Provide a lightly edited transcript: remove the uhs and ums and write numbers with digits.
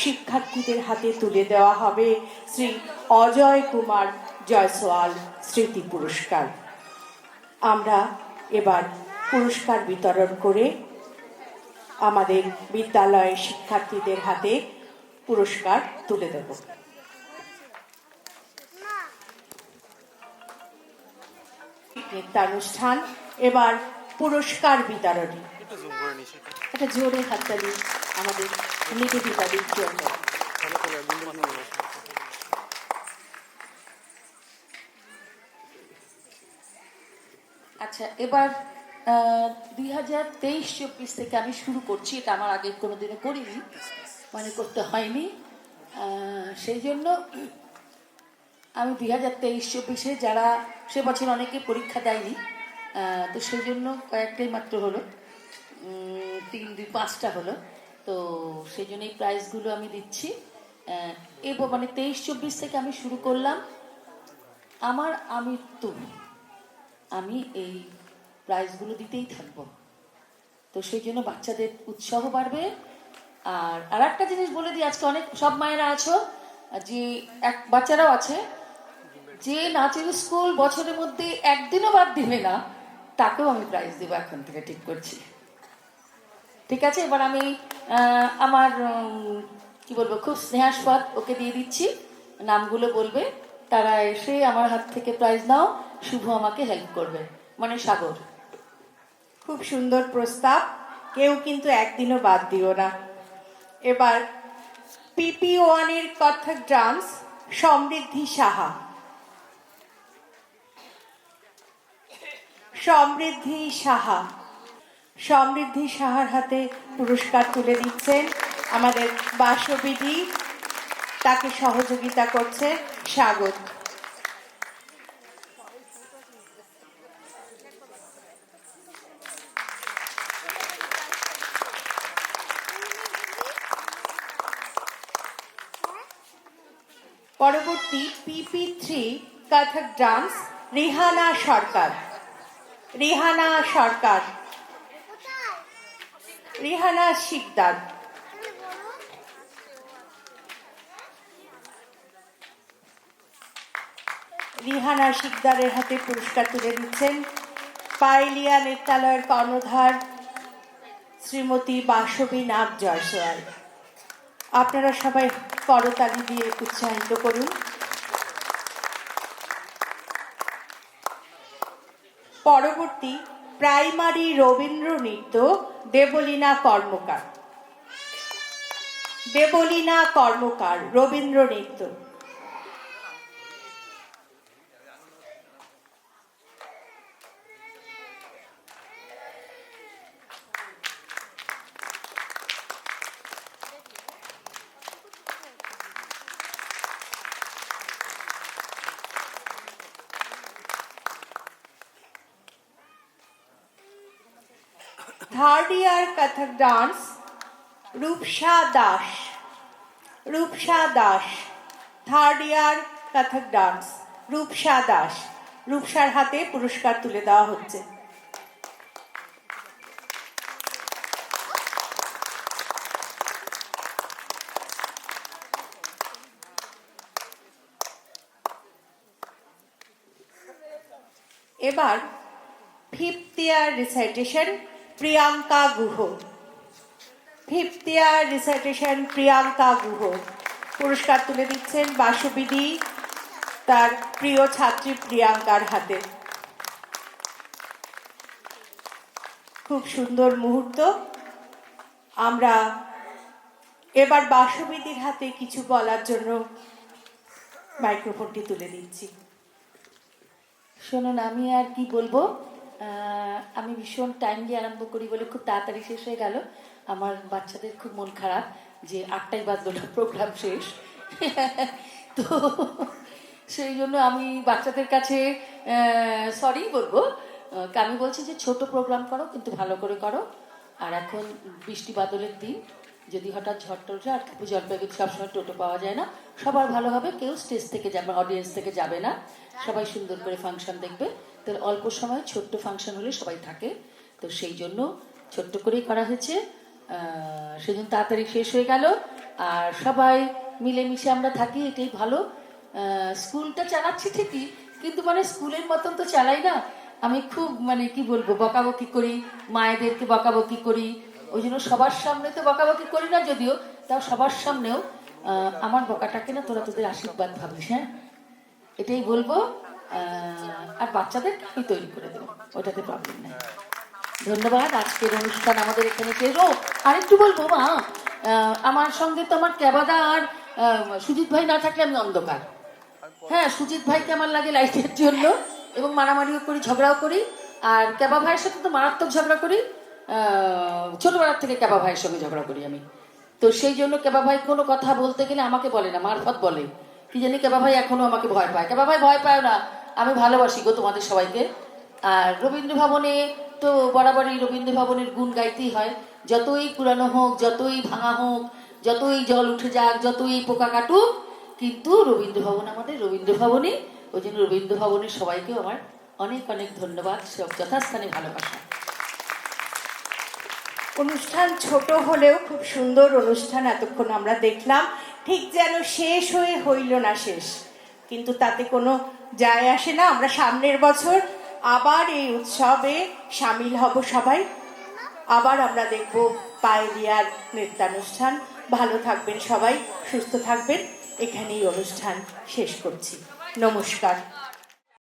শিক্ষার্থীদের হাতে তুলে দেওয়া হবে শ্রী অজয় কুমার জয়সওয়াল স্মৃতি পুরস্কার। আমরা এবার পুরস্কার বিতরণ করে আমাদের বিদ্যালয়ের শিক্ষার্থীদের হাতে পুরস্কার তুলে দেব। নৃত্যানুষ্ঠান, এবার পুরস্কার বিতরণী। একটা জোরে হাততালি আমাদের নিবেদিতাদের জন্য। আচ্ছা, এবার 2023-24 থেকে আমি শুরু করছি। এটা আমার আগে কোনোদিনও করিনি, মানে করতে হয়নি। সেই জন্য আমি 2023-24-এ যারা সে বছর অনেকে পরীক্ষা দেয়নি, তো সেই জন্য কয়েকটাই মাত্র হলো, 3-2-5টা হলো। তো সেই জন্য এই প্রাইজগুলো আমি দিচ্ছি। এবার মানে 23-24 থেকে আমি শুরু করলাম আমার আমৃত্যু, আমি এই প্রাইজগুলো দিতেই থাকবো। তো সেই জন্য বাচ্চাদের উৎসাহ বাড়বে। আর একটা জিনিস বলে দিই, আজকে অনেক সব মায়েরা আছো, যে এক বাচ্চারাও আছে যে নাচের স্কুল বছরের মধ্যে একদিনও বাদ দিবে না, তাকেও আমি প্রাইজ দেবো এখন থেকে, ঠিক করছি। ঠিক আছে, এবার আমি আমার কি বলবো, খুব স্নেহাস্পদ ওকে দিয়ে দিচ্ছি, নামগুলো বলবে, তারা এসে আমার হাত থেকে প্রাইজ নাও, শুভ আমাকে হেল্প করবে, মানে সাগর। খুব সুন্দর প্রস্তাব, কেউ কিন্তু একদিনও বাদ দিও না। এবার PP1-এর কত্থক ডান্স সমৃদ্ধি সাহা। সমৃদ্ধি সাহা, সমৃদ্ধি সাহার হাতে পুরস্কার তুলে দিচ্ছেন আমাদের বাসবিধি, তাকে সহযোগিতা করছে স্বাগত। পরবর্তী PP3 কত্থক ডান্স রিহানা সরকার। রিহানা সরকার, রিহানা শিকদার। রিহানা শিকদারের হাতে পুরস্কার তুলে দিচ্ছেন পাইলিয়া নৃত্যালয়ের কর্ণধার শ্রীমতী বাসবী নাগ জয়সওয়াল। আপনারা সবাই করতালি দিয়ে উৎসাহিত করুন। পরবর্তী প্রাইমারি রবীন্দ্র নৃত্য দেবলীনা কর্মকার। Debolina Karmakar, Rabindra Nritya. Third year Kathak dance Rupsa Das. Rupsa Das, third year Kathak dance Rupsa Das. রূপসার হাতে পুরস্কার তুলে দেওয়া হচ্ছে। এবার fifth year recitation Priyanka Guha. Fifth year recitation Priyanka Guha, পুরস্কার তুলে দিচ্ছেন বাসবিধি তার প্রিয় ছাত্রী প্রিয়াঙ্কার হাতে। খুব সুন্দর মুহূর্ত। আমরা এবার বাসবিধির হাতে কিছু বলার জন্য মাইক্রোফোনটি তুলে দিচ্ছি। শোনুন, আমি আর কি বলবো, আমি ভীষণ টাইমলি আরম্ভ করি বলে খুব তাড়াতাড়ি শেষ হয়ে গেল। আমার বাচ্চাদের খুব মন খারাপ যে 8টায় বাজলো প্রোগ্রাম শেষ। তো সেই জন্য আমি বাচ্চাদের কাছে সরি বলবো। আমি বলছি যে ছোট প্রোগ্রাম করো, কিন্তু ভালো করে করো। আর এখন বৃষ্টি বাদলের দিন, যদি হঠাৎ ঝড় টড়ছে, আর জলপাইগুড়ি সবসময় টোটো পাওয়া যায় না, সবার ভালো হবে কেউ স্টেজ থেকে যাবে, অডিয়েন্স থেকে যাবে না, সবাই সুন্দর করে ফাংশন দেখবে। তাহলে অল্প সময় ছোট্ট ফাংশন হলে সবাই থাকে, তো সেই জন্য ছোট্ট করেই করা হয়েছে। সেজন্য তাড়াতাড়ি শেষ হয়ে গেল। আর সবাই মিলেমিশে আমরা থাকি, এটাই ভালো। স্কুলটা চালাচ্ছি ঠিকই, কিন্তু মানে স্কুলের মতন তো চালাই না। আমি খুব মানে কি বলবো, বকাবকি করি, মায়েদেরকে বকাবকি করি। ওই জন্য সবার সামনে তো বকাবকি করি না, যদিও তাও সবার সামনেও আমার বকাটাকে না তোরা তোদের আশীর্বাদ ভাবিস, হ্যাঁ, এটাই বলবো। আর বাচ্চাদেরকে আমি তৈরি করে দেবো, ওটাতে প্রবলেম নেই। ধন্যবাদ। আজকের অনুষ্ঠান আমাদের এখানে শেষ। ও আরেকটু বলবো মা, আমার সঙ্গে তো আমার ক্যাবাদা আর সুজিত ভাই না থাকলে আমি অন্ধকার। হ্যাঁ, সুজিত ভাইকে আমার লাগে লাইটের জন্য, এবং মারামারিও করি, ঝগড়াও করি। আর ক্যাবা ভাইয়ের সাথে তো মারাত্মক ঝগড়া করি, ছোটবেলার থেকে ক্যাবা ভাইয়ের সঙ্গে ঝগড়া করি আমি। তো সেই জন্য ক্যাবা ভাই কোনো কথা বলতে গেলে আমাকে বলে না, মারফত বলে। কি জানি ক্যাবা ভাই এখনো আমাকে ভয় পায়। ক্যাবা ভাই ভয় পায় না, আমি ভালোবাসি গো তোমাদের সবাইকে। আর রবীন্দ্র ভবনে তো বরাবরই রবীন্দ্র ভবনের গুণ গাইতেই হয়। যতই পুরানো হোক, যতই ভাঙা হোক, যতই জল উঠে যাক, যতই পোকা কাটুক, কিন্তু রবীন্দ্র ভবন আমাদের রবীন্দ্র ভবনই। ওই জন্য রবীন্দ্র ভবনের সবাইকে আমার অনেক অনেক ধন্যবাদ, সব যথাস্থানে ভালোবাসা। অনুষ্ঠান ছোট হলেও খুব সুন্দর অনুষ্ঠান এতক্ষণ আমরা দেখলাম। ঠিক যেন শেষ হয়ে হইল না শেষ, কিন্তু তাতে কোনো যায় আসে না। আমরা সামনের বছর আবার এই উৎসবে সামিল হব সবাই। আবার আমরা দেখব পায়েলিয়ার নৃত্যানুষ্ঠান। ভালো থাকবেন সবাই, সুস্থ থাকবেন। এখানেই অনুষ্ঠান শেষ করছি। নমস্কার।